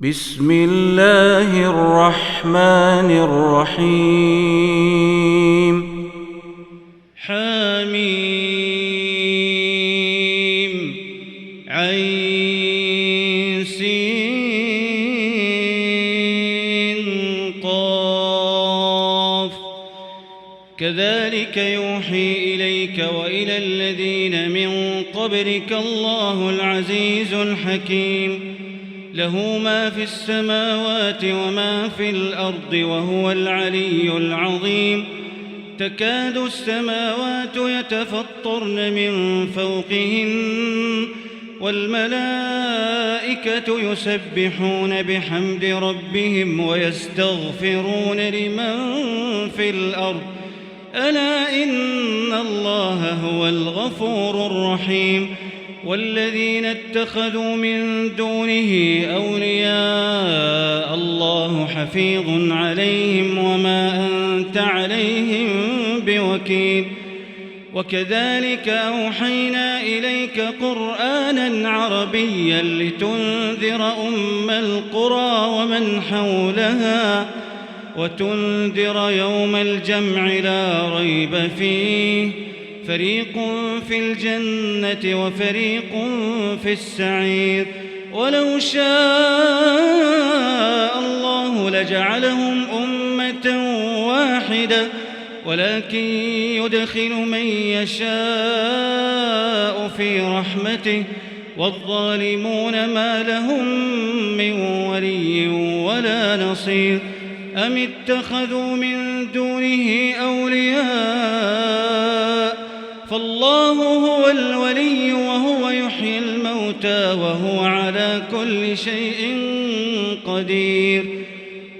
بسم الله الرحمن الرحيم حميم عين سين قاف كذلك يوحي إليك وإلى الذين من قبلك الله العزيز الحكيم له ما في السماوات وما في الأرض وهو العلي العظيم تكاد السماوات يتفطرن من فوقهن والملائكة يسبحون بحمد ربهم ويستغفرون لمن في الأرض ألا إن الله هو الغفور الرحيم والذين اتخذوا من دونه أولياء الله حفيظ عليهم وما أنت عليهم بوكيل وكذلك أوحينا إليك قرآنا عربيا لتنذر أم القرى ومن حولها وتنذر يوم الجمع لا ريب فيه فريق في الجنة وفريق في السعير ولو شاء الله لجعلهم أمة واحدة ولكن يدخل من يشاء في رحمته والظالمون ما لهم من ولي ولا نصير أم اتخذوا من دونه أولياء فالله هو الولي وهو يحيي الموتى وهو على كل شيء قدير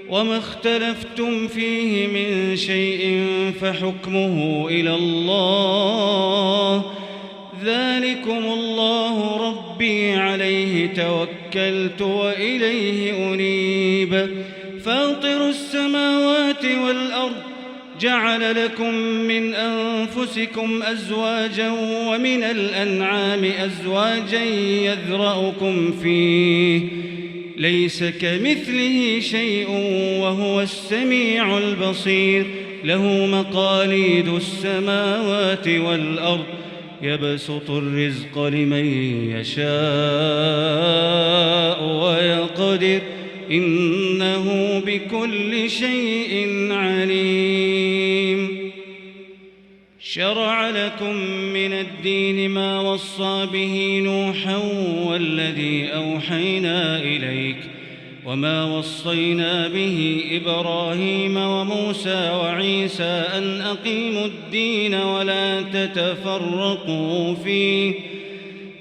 وما اختلفتم فيه من شيء فحكمه إلى الله ذلكم الله ربي عليه توكلت وإليه أنيب فاطر السماوات والأرض جعل لكم من أنفسكم أزواجا ومن الأنعام أزواجا يذرأكم فيه ليس كمثله شيء وهو السميع البصير له مقاليد السماوات والأرض يبسط الرزق لمن يشاء ويقدر إنه بكل شيء عليم شرع لكم من الدين ما وصى به نوحا والذي أوحينا إليك وما وصينا به إبراهيم وموسى وعيسى أن أقيموا الدين ولا تتفرقوا فيه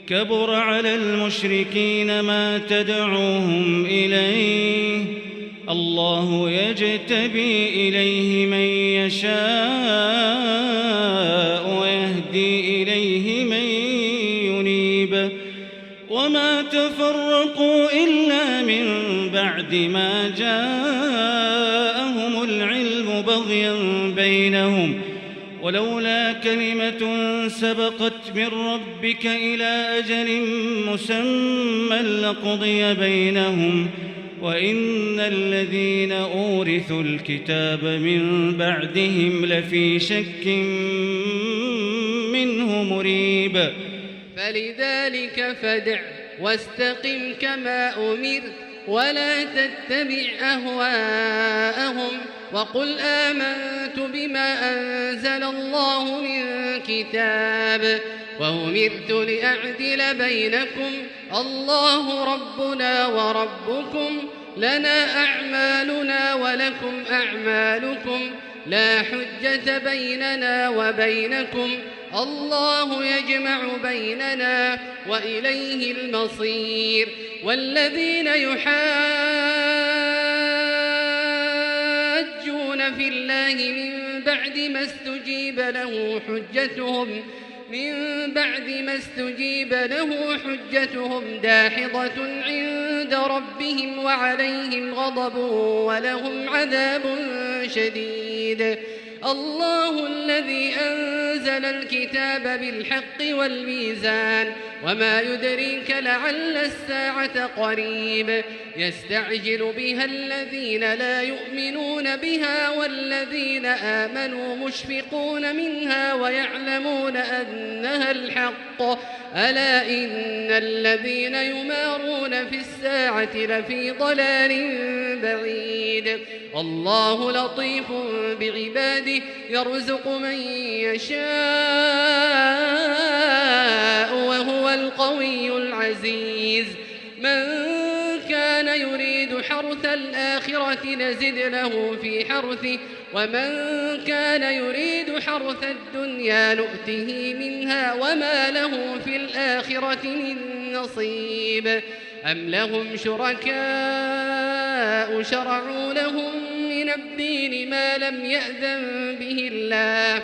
كبر على المشركين ما تدعوهم إليه الله يجتبي إليه من يشاء ويهدي إليه من ينيب وما تفرقوا إلا من بعد ما جاءهم العلم بغيا بينهم ولولا كلمة سبقت من ربك إلى أجل مسمى لقضي بينهم وإن الذين أورثوا الكتاب من بعدهم لفي شك منه مريب فلذلك فادع واستقم كما أمرت ولا تتبع أهواءهم وقل آمنت بما أنزل الله من كتاب وأمرت لأعدل بينكم الله ربنا وربكم لنا أعمالنا ولكم أعمالكم لا حجة بيننا وبينكم الله يجمع بيننا وإليه المصير والذين يحاجون في الله من بعد ما استجيب له حجتهم داحضة عند ربهم وعليهم غضب ولهم عذاب شديد الله الذي أنزل الكتاب بالحق والميزان وما يدريك لعل الساعة قريب يستعجل بها الذين لا يؤمنون بها والذين آمنوا مشفقون منها ويعلمون أنها الحق ألا إن الذين يمارون في الساعة لفي ضلال بعيد الله لطيف بعباده يرزق من يشاء وهو القوي العزيز من كان يريد حرث الآخرة نزد له في حرثه ومن كان يريد حرث الدنيا نؤته منها وما له في الآخرة من نصيب أم لهم شركاء شرعوا لهم من الدين ما لم يأذن به الله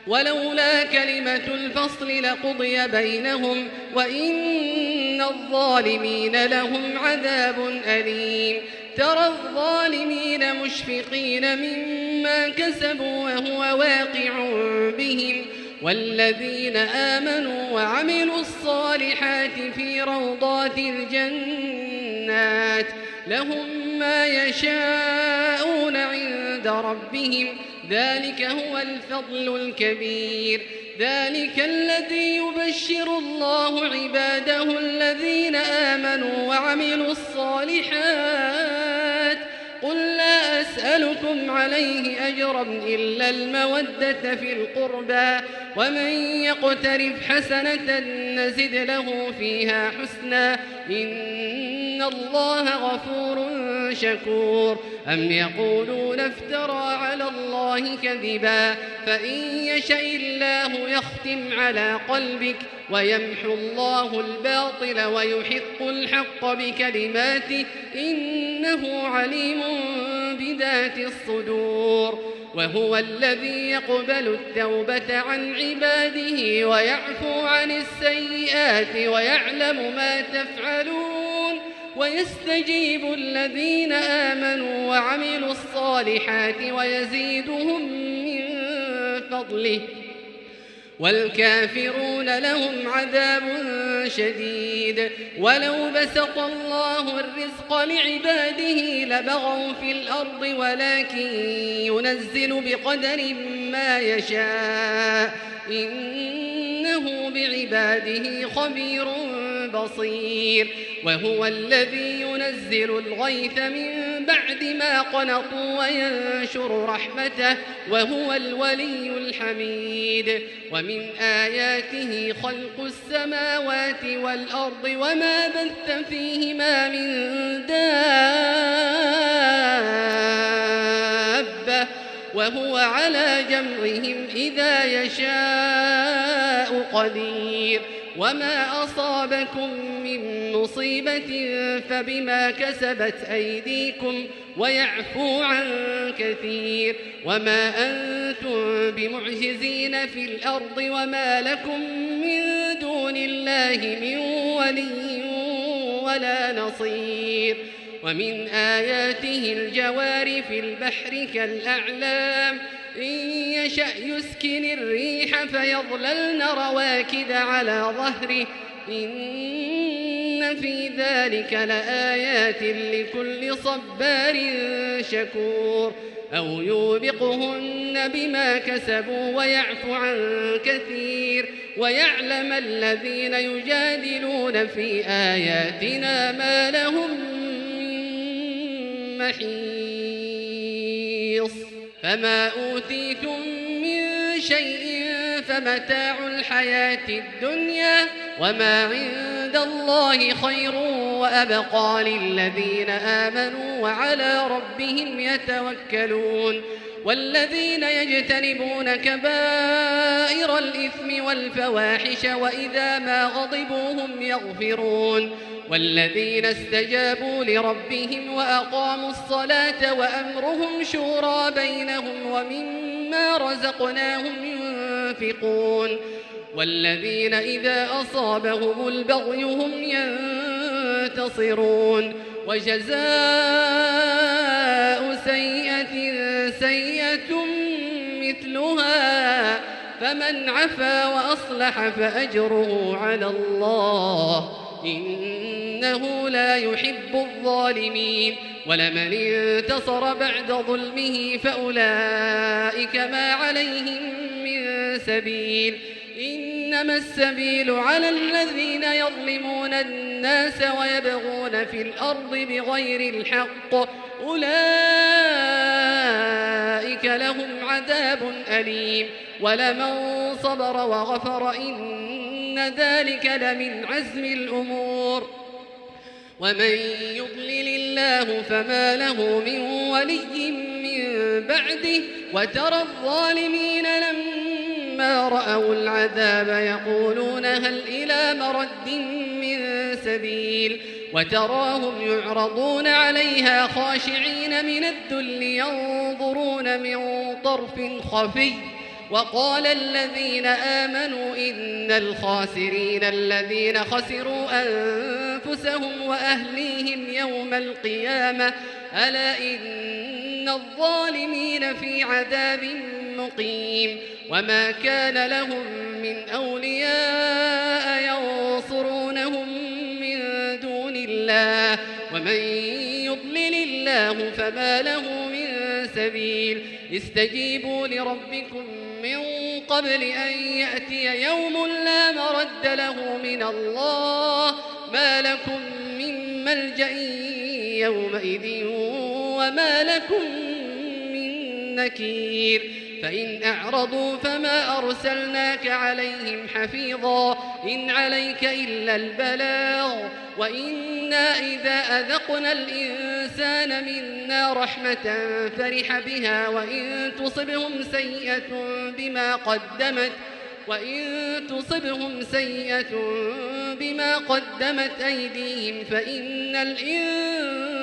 ولولا كلمة الفصل لقضي بينهم وإن الظالمين لهم عذاب أليم ترى الظالمين مشفقين مما كسبوا وهو واقع بهم والذين آمنوا وعملوا الصالحات في روضات الجنات لهم ما يشاءون عند ربهم ذلك هو الفضل الكبير ذلك الذي يبشر الله عباده الذين آمنوا وعملوا الصالحات قل لا أسألكم عليه أجرا إلا المودة في القربى ومن يقترف حسنة نزد له فيها حسنا إن الله غفور شكور أم يقولون افترى على الله كذبا فإن يشأ الله يختم على قلبك ويمحو الله الباطل ويحق الحق بكلماته إنه عليم بذات الصدور وهو الذي يقبل التوبة عن عباده ويعفو عن السيئات ويعلم ما تفعلون ويستجيب الذين آمنوا وعملوا الصالحات ويزيدهم من فضله والكافرون لهم عذاب شديد ولو بسط الله الرزق لعباده لبغوا في الأرض ولكن ينزل بقدر ما يشاء إنه بعباده خبير بصير وهو الذي ينزل الغيث من بعد ما قنطوا وينشر رحمته وهو الولي الحميد ومن آياته خلق السماوات والأرض وما بث فيهما من دابة وهو على جمعهم إذا يشاء قدير وما أصابكم من مصيبة فبما كسبت أيديكم ويعفو عن كثير وما أنتم بمعجزين في الأرض وما لكم من دون الله من ولي ولا نصير ومن آياته الجوار في البحر كالأعلام إن يشأ يسكن الريح فيظللن رواكد على ظهره إن في ذلك لآيات لكل صبار شكور أو يوبقهن بما كسبوا ويعفو عن كثير ويعلم الذين يجادلون في آياتنا ما لهم من محيص فما أوتيتم من شيء فمتاع الحياة الدنيا وما عند الله خير وأبقى للذين آمنوا وعلى ربهم يتوكلون والذين يجتنبون كبائر الإثم والفواحش وإذا ما غضبوا هم يغفرون والذين استجابوا لربهم وأقاموا الصلاة وأمرهم شورى بينهم ومما رزقناهم ينفقون والذين إذا أصابهم البغي هم ينتصرون وجزاء سيئة سيئة مثلها فمن عفا وأصلح فأجره على الله إنه لا يحب الظالمين ولمن انتصر بعد ظلمه فأولئك ما عليهم من سبيل إنما السبيل على الذين يظلمون الناس ويبغون في الأرض بغير الحق أولئك لهم عذاب أليم ولمن صبر وغفر إن ذلك لمن عزم الأمور ومن يضلل الله فما له من ولي من بعده وترى الظالمين لما رأوا العذاب يقولون هل إلى مرد من سبيل وتراهم يعرضون عليها خاشعين من الذل ينظرون من طرف خفي وقال الذين آمنوا إن الخاسرين الذين خسروا أنفسهم وأهليهم يوم القيامة ألا إن الظالمين في عذاب مقيم وما كان لهم من أولياء ينصرونهم من دون الله ومن يضلل الله فما له من سبيل استجيبوا لربكم من قبل أن يأتي يوم لا مرد له من الله ما لكم من ملجأ يومئذ وما لكم من نكير فإن أعرضوا فما أرسلناك عليهم حفيظا إن عليك إلا البلاغ وإنا إذا أذقنا الإنسان منا رحمة فرح بها وإن تصبهم سيئة بما قدمت أيديهم فإن الإنسان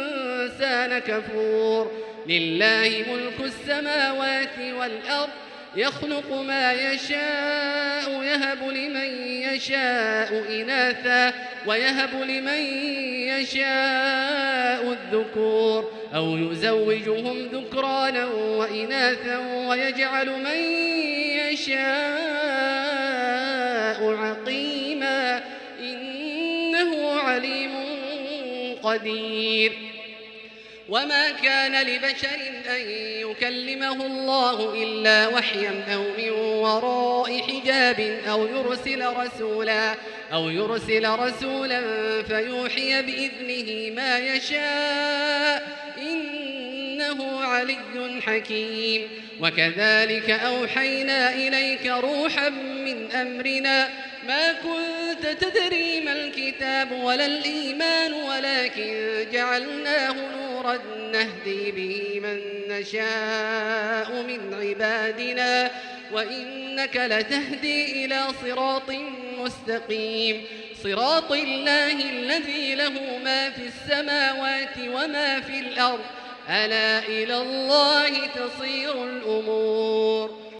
كفور لله ملك السماوات والأرض يخلق ما يشاء يهب لمن يشاء إناثا ويهب لمن يشاء الذكور أو يزوجهم ذكرانا وإناثا ويجعل من يشاء عقيما إنه عليم قدير وما كان لبشر أن يكلمه الله إلا وحيا أو من وراء حجاب أو يرسل رسولا فيوحي بإذنه ما يشاء إنه علي حكيم وكذلك أوحينا إليك روحا من أمرنا ما كنت تدري ما الكتاب ولا الإيمان ولكن جعلناه نورا نهدي به من نشاء من عبادنا وإنك لتهدي إلى صراط مستقيم صراط الله الذي له ما في السماوات وما في الأرض ألا إلى الله تصير الأمور